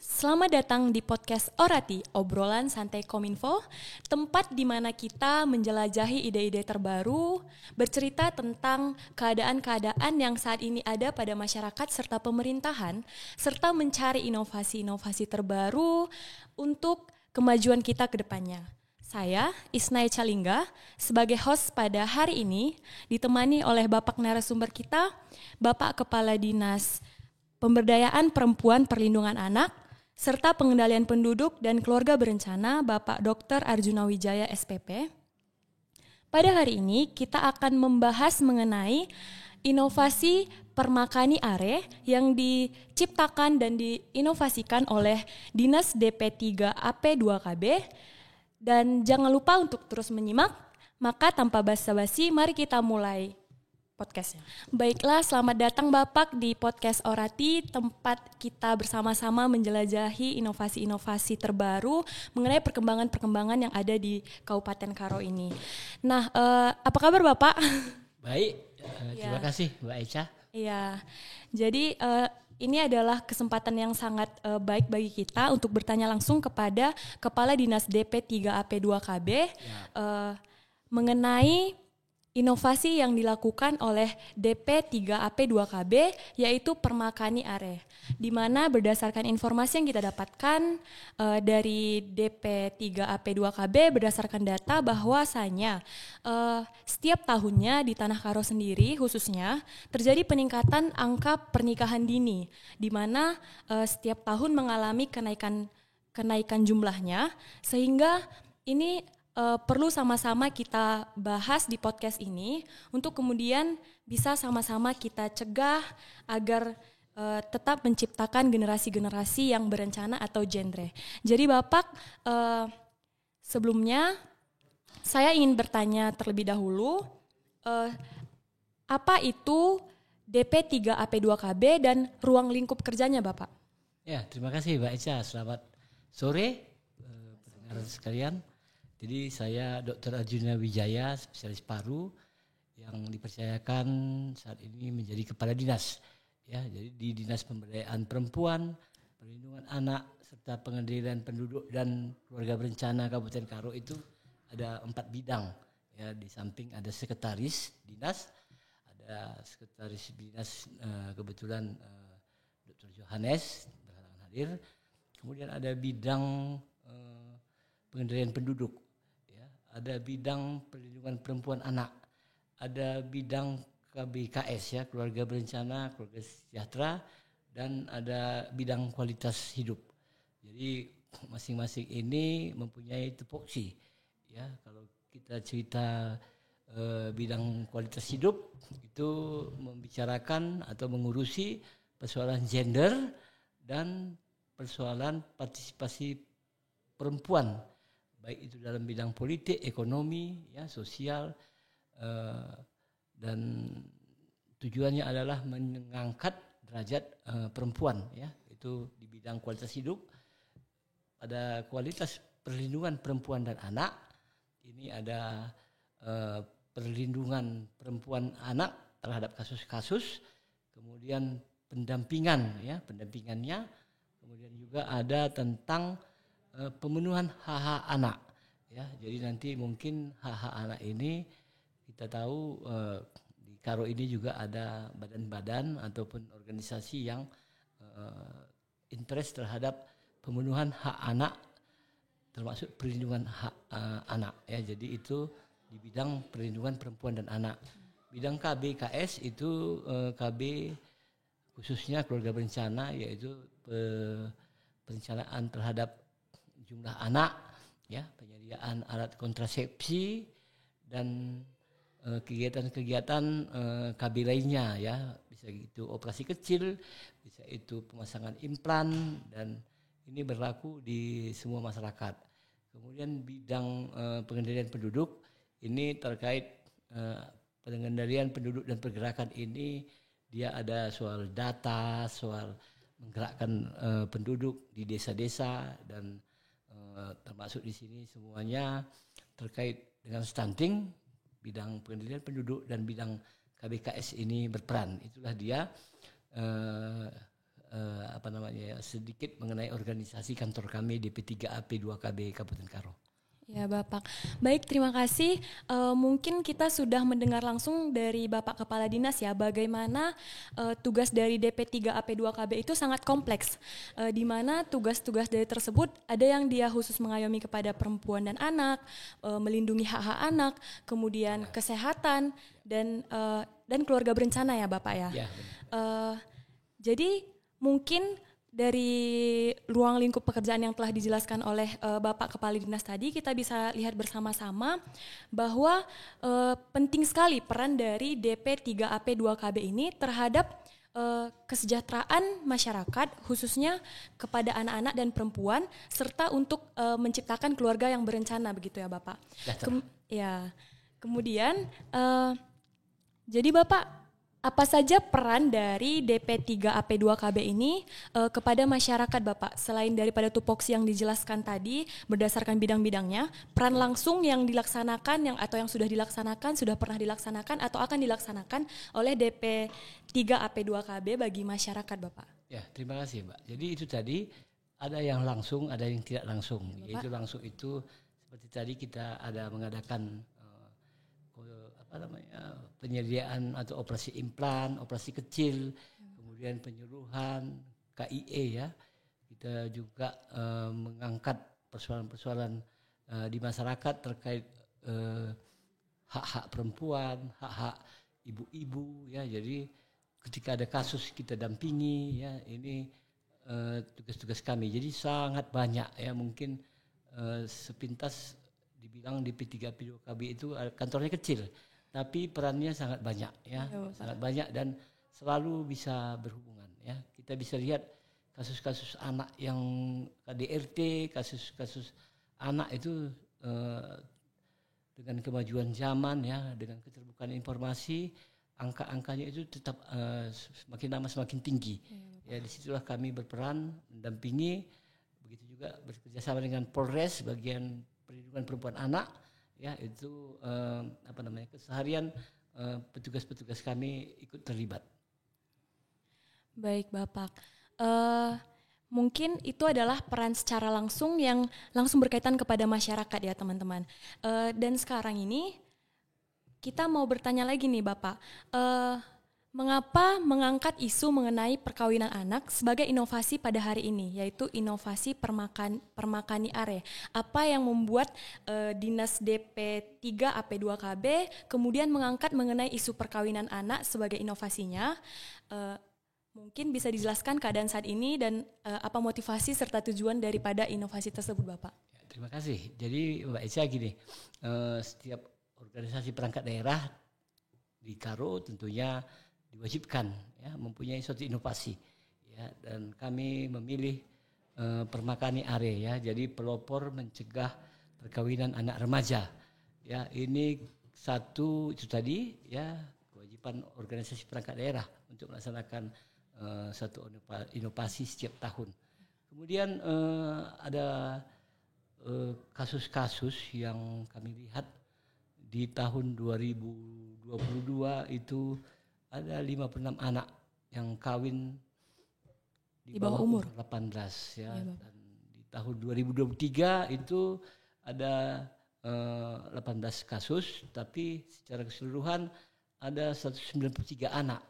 Selamat datang di podcast Orati, obrolan santai Kominfo, tempat di mana kita menjelajahi ide-ide terbaru, bercerita tentang keadaan-keadaan yang saat ini ada pada masyarakat serta pemerintahan, serta mencari inovasi-inovasi terbaru untuk kemajuan kita ke depannya. Saya, Isnai Calingga, sebagai host pada hari ini, ditemani oleh Bapak narasumber kita, Bapak Kepala Dinas Pemberdayaan Perempuan Perlindungan Anak, serta pengendalian penduduk dan keluarga berencana Bapak Dr. Arjuna Wijaya SPP. Pada hari ini kita akan membahas mengenai inovasi Permakani Are yang diciptakan dan diinovasikan oleh Dinas DP3AP2KB. Dan jangan lupa untuk terus menyimak, maka tanpa basa-basi mari kita mulai podcastnya. Baiklah, selamat datang Bapak di podcast Orati, tempat kita bersama-sama menjelajahi inovasi-inovasi terbaru mengenai perkembangan-perkembangan yang ada di Kabupaten Karo ini. Nah, apa kabar Bapak? Baik, terima kasih Mbak Echa. Iya, jadi ini adalah kesempatan yang sangat baik bagi kita untuk bertanya langsung kepada Kepala Dinas DP3AP2KB mengenai inovasi yang dilakukan oleh DP3AP2KB yaitu Permakani Are, di mana berdasarkan informasi yang kita dapatkan dari DP3AP2KB berdasarkan data bahwasanya setiap tahunnya di Tanah Karo sendiri khususnya terjadi peningkatan angka pernikahan dini, di mana setiap tahun mengalami kenaikan jumlahnya, sehingga ini perlu sama-sama kita bahas di podcast ini untuk kemudian bisa sama-sama kita cegah agar tetap menciptakan generasi-generasi yang berencana atau genre. Jadi Bapak, sebelumnya saya ingin bertanya terlebih dahulu, apa itu DP3AP2KB dan ruang lingkup kerjanya Bapak? Ya, terima kasih Mbak Echa. Selamat sore pendengar sekalian. Jadi saya Dr. Arjuna Wijaya, spesialis paru yang dipercayakan saat ini menjadi kepala dinas. Ya, jadi di Dinas Pemberdayaan Perempuan, Perlindungan Anak, serta Pengendalian Penduduk dan Keluarga Berencana Kabupaten Karo itu ada 4 bidang. Ya, di samping ada sekretaris dinas, ada sekretaris dinas kebetulan Dr. Johannes berhalangan hadir. Kemudian ada bidang pengendalian penduduk. Ada bidang perlindungan perempuan anak, ada bidang KBKS ya, keluarga berencana, keluarga sejahtera, dan ada bidang kualitas hidup. Jadi masing-masing ini mempunyai tupoksi. Ya, kalau kita cerita bidang kualitas hidup itu membicarakan atau mengurusi persoalan gender dan persoalan partisipasi perempuan, baik itu dalam bidang politik, ekonomi, ya, sosial, dan tujuannya adalah mengangkat derajat perempuan, ya, itu di bidang kualitas hidup. Pada kualitas perlindungan perempuan dan anak, ini ada perlindungan perempuan anak terhadap kasus-kasus, kemudian pendampingannya, kemudian juga ada tentang pemenuhan hak-hak anak, ya. Jadi nanti mungkin hak-hak anak ini kita tahu di Karo ini juga ada badan-badan ataupun organisasi yang interest terhadap pemenuhan hak anak, termasuk perlindungan hak anak, ya. Jadi itu di bidang perlindungan perempuan dan anak. Bidang KBKS itu KB khususnya keluarga berencana, yaitu perencanaan terhadap jumlah anak, ya, penyediaan alat kontrasepsi dan kegiatan-kegiatan KB lainnya, ya, bisa itu operasi kecil, bisa itu pemasangan implan, dan ini berlaku di semua masyarakat. Kemudian bidang pengendalian penduduk ini terkait pengendalian penduduk dan pergerakan ini, dia ada soal data, soal menggerakkan penduduk di desa-desa, dan termasuk di sini semuanya terkait dengan stunting, bidang pengendalian penduduk dan bidang KBKS ini berperan. Itulah dia sedikit mengenai organisasi kantor kami DP3AP2KB Kabupaten Karo. Ya Bapak, baik terima kasih. Mungkin kita sudah mendengar langsung dari Bapak Kepala Dinas ya bagaimana tugas dari DP3AP2KB itu sangat kompleks, di mana tugas-tugas dari tersebut ada yang dia khusus mengayomi kepada perempuan dan anak, melindungi hak-hak anak, kemudian kesehatan dan keluarga berencana ya Bapak ya. Jadi mungkin dari ruang lingkup pekerjaan yang telah dijelaskan oleh Bapak Kepala Dinas tadi, kita bisa lihat bersama-sama bahwa penting sekali peran dari DP3AP2KB ini terhadap kesejahteraan masyarakat, khususnya kepada anak-anak dan perempuan, serta untuk menciptakan keluarga yang berencana, begitu ya Bapak. Kemudian, jadi Bapak, apa saja peran dari DP3AP2KB ini kepada masyarakat Bapak? Selain daripada tupoksi yang dijelaskan tadi berdasarkan bidang-bidangnya, peran langsung yang dilaksanakan atau yang sudah dilaksanakan, sudah pernah dilaksanakan atau akan dilaksanakan oleh DP3AP2KB bagi masyarakat Bapak? Ya, terima kasih Mbak. Jadi itu tadi ada yang langsung, ada yang tidak langsung. Yaitu langsung itu seperti tadi kita ada mengadakan penyediaan atau operasi implan, operasi kecil, kemudian penyuluhan, KIE ya. Kita juga mengangkat persoalan-persoalan di masyarakat terkait hak-hak perempuan, hak-hak ibu-ibu ya. Jadi ketika ada kasus kita dampingi ya, ini tugas-tugas kami. Jadi sangat banyak ya, mungkin sepintas dibilang DP3AP2KB itu kantornya kecil. Tapi perannya sangat banyak ya, sangat banyak dan selalu bisa berhubungan ya. Kita bisa lihat kasus-kasus anak yang KDRT, kasus-kasus anak itu dengan kemajuan zaman ya, dengan keterbukaan informasi, angka-angkanya itu tetap semakin lama semakin tinggi. Ya, disitulah kami berperan mendampingi, begitu juga bekerjasama dengan Polres bagian perlindungan perempuan anak. Ya, itu keseharian petugas-petugas kami ikut terlibat. Baik Bapak, mungkin itu adalah peran secara langsung yang langsung berkaitan kepada masyarakat ya teman-teman. Dan sekarang ini kita mau bertanya lagi nih Bapak, mengapa mengangkat isu mengenai perkawinan anak sebagai inovasi pada hari ini, yaitu inovasi permakani are? Apa yang membuat Dinas DP3AP2KB kemudian mengangkat mengenai isu perkawinan anak sebagai inovasinya? Mungkin bisa dijelaskan keadaan saat ini dan apa motivasi serta tujuan daripada inovasi tersebut Bapak? Ya, terima kasih. Jadi Mbak Eca gini, setiap organisasi perangkat daerah di Karo tentunya diwajibkan ya mempunyai suatu inovasi ya, dan kami memilih permakani are ya, jadi pelopor mencegah perkawinan anak remaja ya. Ini satu itu tadi ya, kewajiban organisasi perangkat daerah untuk melaksanakan satu inovasi setiap tahun. Kemudian ada kasus-kasus yang kami lihat di tahun 2022 itu ada 56 anak yang kawin di bawah umur 18 ya. Dan di tahun 2023 itu ada 18 kasus, tapi secara keseluruhan ada 193 anak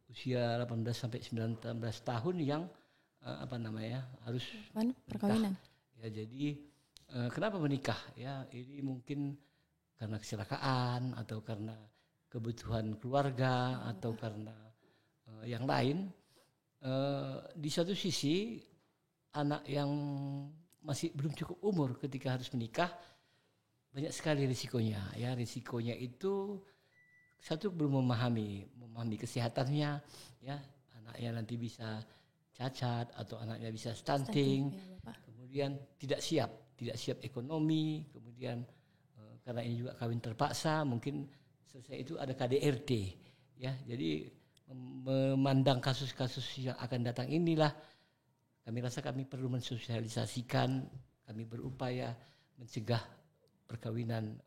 usia 18 sampai 19 tahun yang harus perkawinan. Ya, jadi kenapa menikah ya? Ini mungkin karena kecelakaan atau karena kebutuhan keluarga atau karena yang lain. Di satu sisi anak yang masih belum cukup umur ketika harus menikah banyak sekali risikonya ya. Risikonya itu satu, belum memahami kesehatannya ya, anaknya nanti bisa cacat atau anaknya bisa stunting ya, kemudian tidak siap ekonomi, kemudian karena ini juga kawin terpaksa, mungkin selesai itu ada KDRT ya. Jadi memandang kasus-kasus yang akan datang inilah kami rasa kami perlu mensosialisasikan, kami berupaya mencegah perkawinan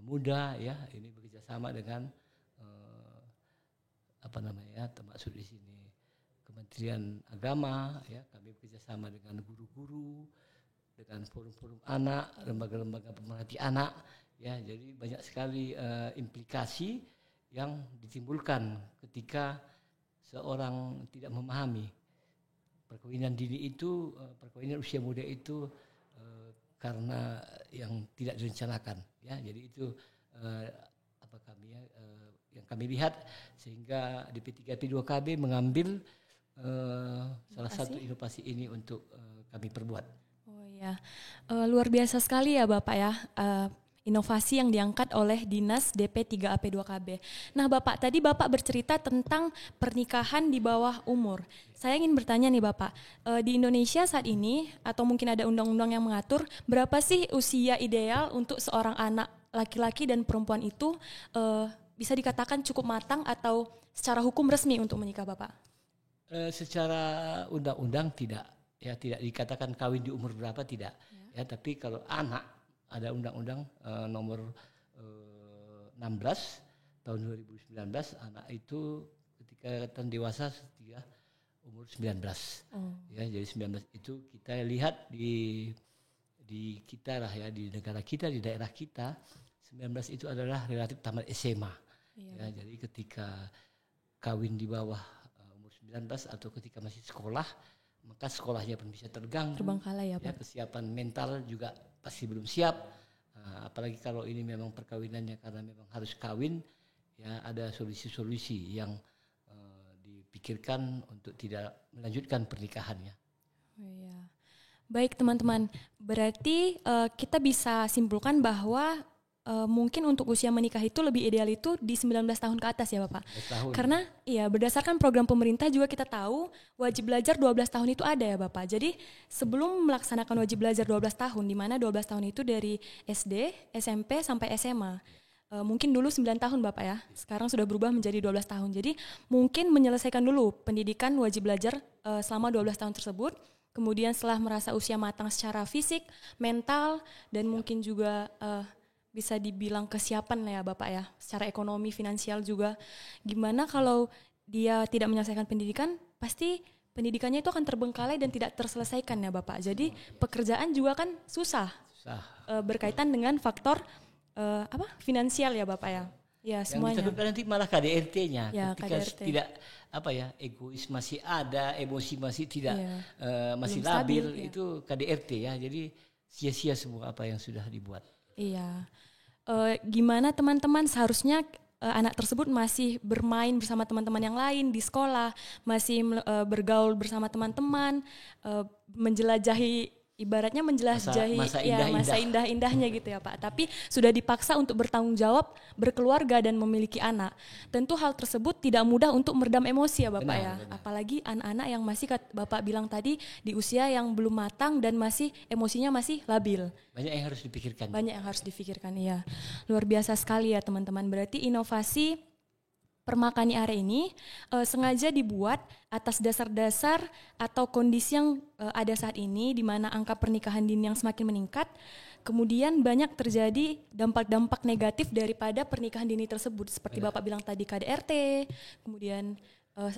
muda ya, ini bekerjasama dengan termasuk di sini Kementerian Agama ya, kami bekerjasama dengan guru-guru, dengan forum-forum anak, lembaga-lembaga pemerhati anak ya, jadi banyak sekali implikasi yang ditimbulkan ketika seorang tidak memahami perkawinan dini itu, perkawinan usia muda itu karena yang tidak direncanakan ya, jadi itu yang kami lihat, sehingga di P3 P2KB mengambil salah satu inovasi ini untuk kami perbuat. Oh ya, luar biasa sekali ya Bapak ya, inovasi yang diangkat oleh Dinas DP3AP2KB. Nah Bapak, tadi Bapak bercerita tentang pernikahan di bawah umur. Saya ingin bertanya nih Bapak, di Indonesia saat ini, atau mungkin ada undang-undang yang mengatur, berapa sih usia ideal untuk seorang anak laki-laki dan perempuan itu bisa dikatakan cukup matang atau secara hukum resmi untuk menikah Bapak? Secara undang-undang tidak dikatakan kawin di umur berapa, tidak ya, tapi kalau anak ada undang-undang nomor 16 tahun 2019, anak itu ketika dewasa dia umur 19 ya, jadi 19 itu kita lihat di kita lah ya, di negara kita, di daerah kita 19 itu adalah relatif tamat SMA. Ya, jadi ketika kawin di bawah umur 19 atau ketika masih sekolah, maka sekolahnya pun bisa terbengkalai ya, Pak. Kesiapan mental juga pasti belum siap. Apalagi kalau ini memang perkawinannya karena memang harus kawin, ya ada solusi-solusi yang dipikirkan untuk tidak melanjutkan pernikahannya. Oh, iya. Baik teman-teman, berarti kita bisa simpulkan bahwa mungkin untuk usia menikah itu lebih ideal itu di 19 tahun ke atas ya Bapak. Karena ya berdasarkan program pemerintah juga kita tahu wajib belajar 12 tahun itu ada ya Bapak. Jadi sebelum melaksanakan wajib belajar 12 tahun, di mana 12 tahun itu dari SD, SMP sampai SMA. Mungkin dulu 9 tahun Bapak ya, sekarang sudah berubah menjadi 12 tahun. Jadi mungkin menyelesaikan dulu pendidikan wajib belajar selama 12 tahun tersebut. Kemudian setelah merasa usia matang secara fisik, mental, dan mungkin juga bisa dibilang kesiapan lah ya Bapak ya, secara ekonomi, finansial juga. Gimana kalau dia tidak menyelesaikan pendidikan, pasti pendidikannya itu akan terbengkalai dan tidak terselesaikan ya Bapak. Jadi pekerjaan juga kan susah. Berkaitan dengan faktor finansial ya Bapak ya. Ya semuanya. Yang nanti malah KDRT-nya, ya, ketika KDRT. Tidak egois masih ada, emosi masih tidak masih labil, stabil, itu KDRT ya. Jadi sia-sia semua apa yang sudah dibuat. Iya. Gimana teman-teman, seharusnya anak tersebut masih bermain bersama teman-teman yang lain di sekolah, masih bergaul bersama teman-teman, menjelajahi, ibaratnya menjelajahi masa indah-indahnya gitu ya Pak. Tapi sudah dipaksa untuk bertanggung jawab, berkeluarga dan memiliki anak. Tentu hal tersebut tidak mudah untuk meredam emosi ya Bapak ya. Benar. Apalagi anak-anak yang masih Bapak bilang tadi di usia yang belum matang dan masih emosinya masih labil. Banyak yang harus dipikirkan. Iya. Luar biasa sekali ya teman-teman. Berarti inovasi Permakani Are ini sengaja dibuat atas dasar-dasar atau kondisi yang ada saat ini, di mana angka pernikahan dini yang semakin meningkat, kemudian banyak terjadi dampak-dampak negatif daripada pernikahan dini tersebut, seperti Bapak bilang tadi KDRT, kemudian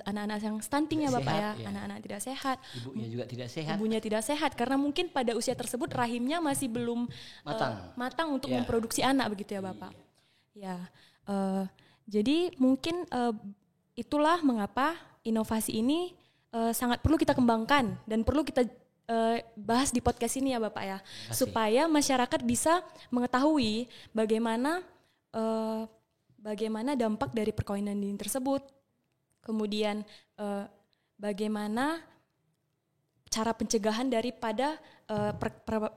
anak-anak yang stunting ya Bapak ya, anak-anak tidak sehat, ibunya tidak sehat karena mungkin pada usia tersebut rahimnya masih belum matang untuk memproduksi anak begitu ya Bapak. Ya. Jadi mungkin itulah mengapa inovasi ini sangat perlu kita kembangkan dan perlu kita bahas di podcast ini ya Bapak ya, supaya masyarakat bisa mengetahui bagaimana dampak dari perkawinan dini tersebut, kemudian bagaimana cara pencegahan daripada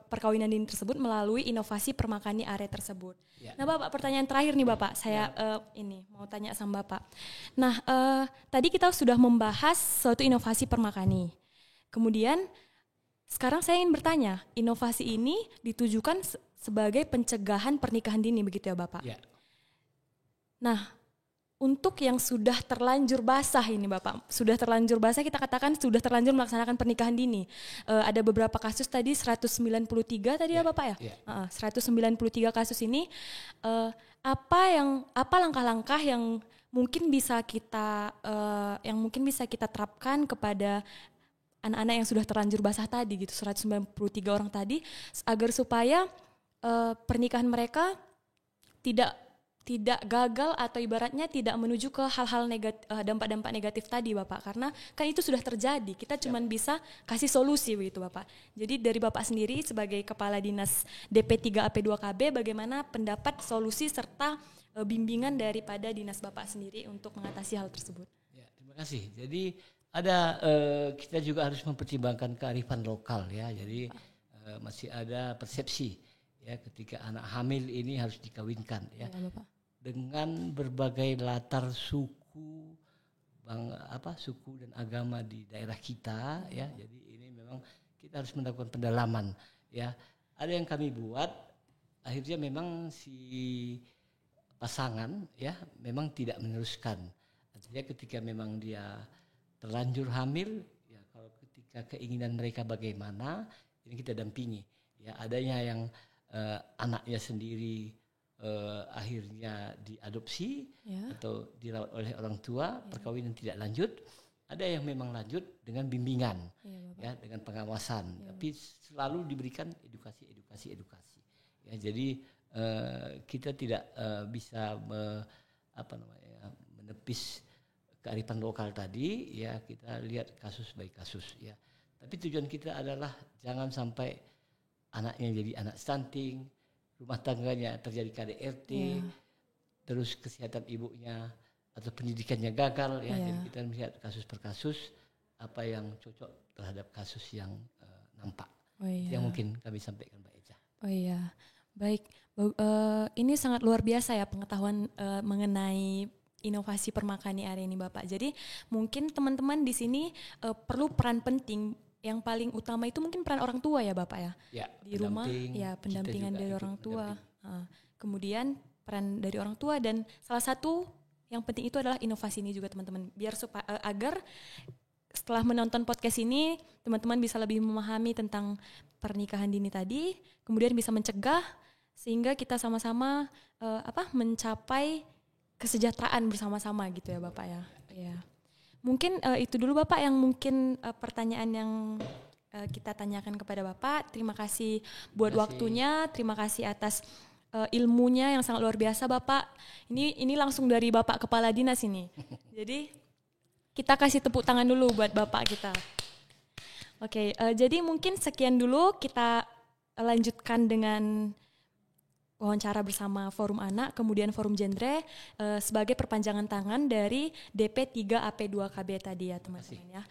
perkawinan dini tersebut melalui inovasi Permakani Are tersebut. Ya. Nah Bapak, pertanyaan terakhir nih Bapak, saya ini mau tanya sama Bapak. Nah tadi kita sudah membahas suatu inovasi Permakani. Kemudian sekarang saya ingin bertanya, inovasi ini ditujukan sebagai pencegahan pernikahan dini begitu ya Bapak? Ya. Nah untuk yang sudah terlanjur basah ini Bapak, sudah terlanjur basah, kita katakan sudah terlanjur melaksanakan pernikahan dini. Ada beberapa kasus tadi 193 tadi ya Bapak ya. 193 kasus ini, apa langkah-langkah yang mungkin bisa kita terapkan kepada anak-anak yang sudah terlanjur basah tadi gitu, 193 orang tadi, agar supaya pernikahan mereka tidak gagal atau ibaratnya tidak menuju ke hal-hal dampak-dampak negatif tadi Bapak, karena kan itu sudah terjadi, kita cuma bisa kasih solusi begitu Bapak. Jadi dari Bapak sendiri sebagai Kepala Dinas DP3AP2KB, bagaimana pendapat, solusi serta bimbingan daripada dinas Bapak sendiri untuk mengatasi hal tersebut? Ya, terima kasih. Jadi kita juga harus mempertimbangkan kearifan lokal ya. Jadi masih ada persepsi ya ketika anak hamil ini harus dikawinkan ya. Bapak. Dengan berbagai latar suku dan agama di daerah kita ya. Jadi ini memang kita harus melakukan pendalaman ya. Ada yang kami buat akhirnya memang si pasangan ya memang tidak meneruskan. Artinya ketika memang dia terlanjur hamil ya, kalau ketika keinginan mereka bagaimana ini kita dampingi ya. Adanya yang anaknya sendiri akhirnya diadopsi atau dirawat oleh orang tua, perkawinan tidak lanjut. Ada yang memang lanjut dengan bimbingan, ya, dengan pengawasan, tapi selalu diberikan edukasi. Ya, jadi kita tidak bisa menepis kearifan lokal tadi. Ya, kita lihat kasus by kasus. Ya, tapi tujuan kita adalah jangan sampai anaknya jadi anak stunting, rumah tangganya terjadi KDRT, terus kesehatan ibunya atau pendidikannya gagal ya. Jadi kita melihat kasus per kasus apa yang cocok terhadap kasus yang nampak. Yang mungkin kami sampaikan Mbak Echa. Oh iya, baik. Ini sangat luar biasa ya pengetahuan mengenai inovasi permakani area ini Bapak. Jadi mungkin teman-teman di sini perlu peran penting. Yang paling utama itu mungkin peran orang tua ya Bapak ya. Di rumah ya pendampingan dari orang tua. Kemudian peran dari orang tua, dan salah satu yang penting itu adalah inovasi ini juga teman-teman. Biar agar setelah menonton podcast ini teman-teman bisa lebih memahami tentang pernikahan dini tadi, kemudian bisa mencegah sehingga kita sama-sama mencapai kesejahteraan bersama-sama gitu ya Bapak ya. Ya. Mungkin itu dulu Bapak yang mungkin pertanyaan yang kita tanyakan kepada Bapak. Terima kasih buat waktunya, terima kasih atas ilmunya yang sangat luar biasa Bapak. Ini langsung dari Bapak Kepala Dinas ini. Jadi kita kasih tepuk tangan dulu buat Bapak kita. Oke, jadi mungkin sekian dulu, kita lanjutkan dengan wawancara bersama Forum Anak, kemudian Forum Genre sebagai perpanjangan tangan dari DP3AP2KB tadi ya teman-teman ya.